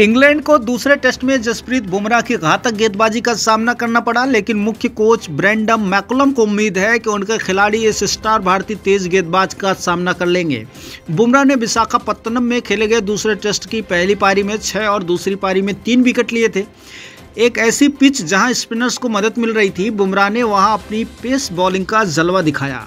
England को दूसरे test में जसप्रीत बुमराह की घातक गेंदबाजी का सामना करना पड़ा, लेकिन मुख्य कोच ब्रेंडन मैकुलम को उम्मीद है कि उनके खिलाड़ी इस स्टार भारतीय तेज गेंदबाज का सामना कर लेंगे। बुमराह ने विशाखापत्तनम में खेले गए दूसरे टेस्ट की पहली पारी में 6 और दूसरी पारी में 3 विकेट लिए थे। एक ऐसी पिच जहां स्पिनर्स को मदद मिल रही थी, बुमराह ने वहां अपनी पेस बॉलिंग का जलवा दिखाया।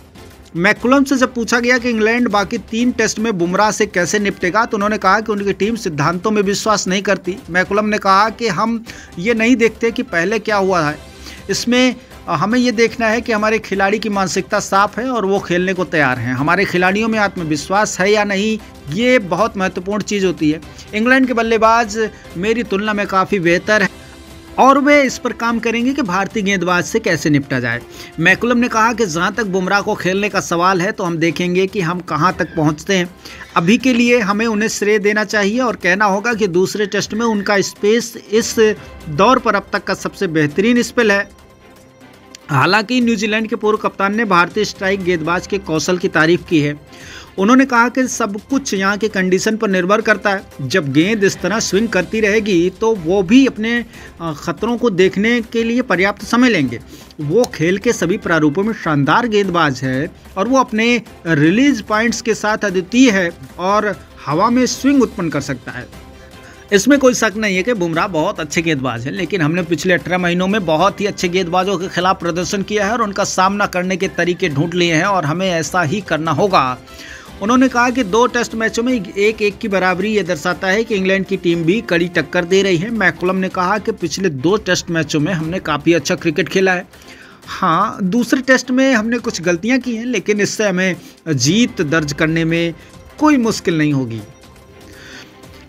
मैकुलम से जब पूछा गया कि इंग्लैंड बाकी 3 टेस्ट में बुमराह से कैसे निपटेगा, तो उन्होंने कहा कि उनकी टीम सिद्धांतों में विश्वास नहीं करती। मैकुलम ने कहा कि हम ये नहीं देखते कि पहले क्या हुआ है, इसमें हमें ये देखना है कि हमारे खिलाड़ी की मानसिकता साफ है और वो खेलने को तैयार हैं। हमारे खिलाड़ियों में आत्मविश्वास है या नहीं, ये बहुत महत्वपूर्ण चीज़ होती है। इंग्लैंड के बल्लेबाज मेरी तुलना में काफ़ी बेहतर है और वे इस पर काम करेंगे कि भारतीय गेंदबाज से कैसे निपटा जाए। मैकुलम ने कहा कि जहां तक बुमराह को खेलने का सवाल है तो हम देखेंगे कि हम कहां तक पहुंचते हैं। अभी के लिए हमें उन्हें श्रेय देना चाहिए और कहना होगा कि दूसरे टेस्ट में उनका स्पेस इस दौर पर अब तक का सबसे बेहतरीन स्पेल है। हालांकि न्यूजीलैंड के पूर्व कप्तान ने भारतीय स्ट्राइक गेंदबाज के कौशल की तारीफ की है। उन्होंने कहा कि सब कुछ यहाँ के कंडीशन पर निर्भर करता है। जब गेंद इस तरह स्विंग करती रहेगी तो वो भी अपने खतरों को देखने के लिए पर्याप्त समय लेंगे। वो खेल के सभी प्रारूपों में शानदार गेंदबाज है और वो अपने रिलीज पॉइंट्स के साथ अद्वितीय है और हवा में स्विंग उत्पन्न कर सकता है। इसमें कोई शक नहीं है कि बुमराह बहुत अच्छे गेंदबाज हैं, लेकिन हमने पिछले 18 महीनों में बहुत ही अच्छे गेंदबाजों के खिलाफ प्रदर्शन किया है और उनका सामना करने के तरीके ढूंढ लिए हैं और हमें ऐसा ही करना होगा। उन्होंने कहा कि 2 टेस्ट मैचों में 1-1 की बराबरी ये दर्शाता है कि इंग्लैंड की टीम भी कड़ी टक्कर दे रही है। मैकुलम ने कहा कि पिछले 2 टेस्ट मैचों में हमने काफ़ी अच्छा क्रिकेट खेला है। हाँ, दूसरे टेस्ट में हमने कुछ गलतियां की हैं, लेकिन इससे हमें जीत दर्ज करने में कोई मुश्किल नहीं होगी।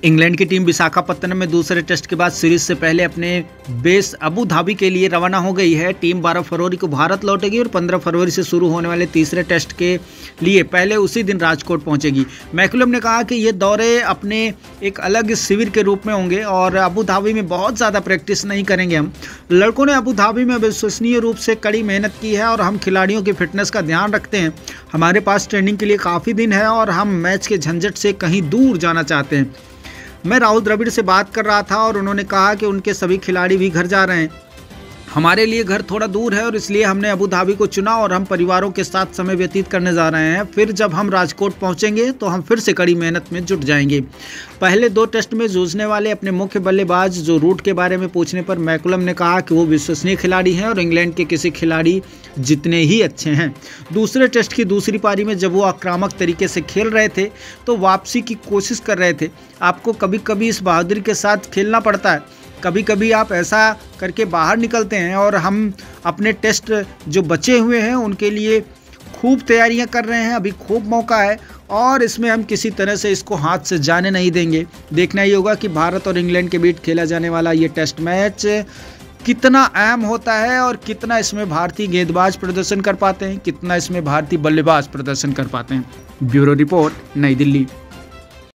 इंग्लैंड की टीम विशाखापत्तनम में दूसरे टेस्ट के बाद सीरीज से पहले अपने बेस अबू धाबी के लिए रवाना हो गई है। टीम 12 फरवरी को भारत लौटेगी और 15 फरवरी से शुरू होने वाले तीसरे टेस्ट के लिए पहले उसी दिन राजकोट पहुंचेगी। मैकुलम ने कहा कि ये दौरे अपने एक अलग शिविर के रूप में होंगे और अबू धाबी में बहुत ज़्यादा प्रैक्टिस नहीं करेंगे। हम लड़कों ने अबू धाबी में विश्वसनीय रूप से कड़ी मेहनत की है और हम खिलाड़ियों की फिटनेस का ध्यान रखते हैं। हमारे पास ट्रेनिंग के लिए काफ़ी दिन है और हम मैच के झंझट से कहीं दूर जाना चाहते हैं। मैं राहुल द्रविड़ से बात कर रहा था और उन्होंने कहा कि उनके सभी खिलाड़ी भी घर जा रहे हैं। हमारे लिए घर थोड़ा दूर है और इसलिए हमने अबू धाबी को चुना और हम परिवारों के साथ समय व्यतीत करने जा रहे हैं। फिर जब हम राजकोट पहुंचेंगे तो हम फिर से कड़ी मेहनत में जुट जाएंगे। पहले 2 टेस्ट में जूझने वाले अपने मुख्य बल्लेबाज जो रूट के बारे में पूछने पर मैकुलम ने कहा कि वो विश्वसनीय खिलाड़ी हैं और इंग्लैंड के किसी खिलाड़ी जितने ही अच्छे हैं। दूसरे टेस्ट की दूसरी पारी में जब वो आक्रामक तरीके से खेल रहे थे तो वापसी की कोशिश कर रहे थे। आपको कभी कभी इस बहादुरी के साथ खेलना पड़ता है, कभी कभी आप ऐसा करके बाहर निकलते हैं और हम अपने टेस्ट जो बचे हुए हैं उनके लिए खूब तैयारियां कर रहे हैं। अभी खूब मौका है और इसमें हम किसी तरह से इसको हाथ से जाने नहीं देंगे। देखना ही होगा कि भारत और इंग्लैंड के बीच खेला जाने वाला ये टेस्ट मैच कितना अहम होता है और कितना इसमें भारतीय गेंदबाज प्रदर्शन कर पाते हैं, कितना इसमें भारतीय बल्लेबाज प्रदर्शन कर पाते हैं। ब्यूरो रिपोर्ट, नई दिल्ली।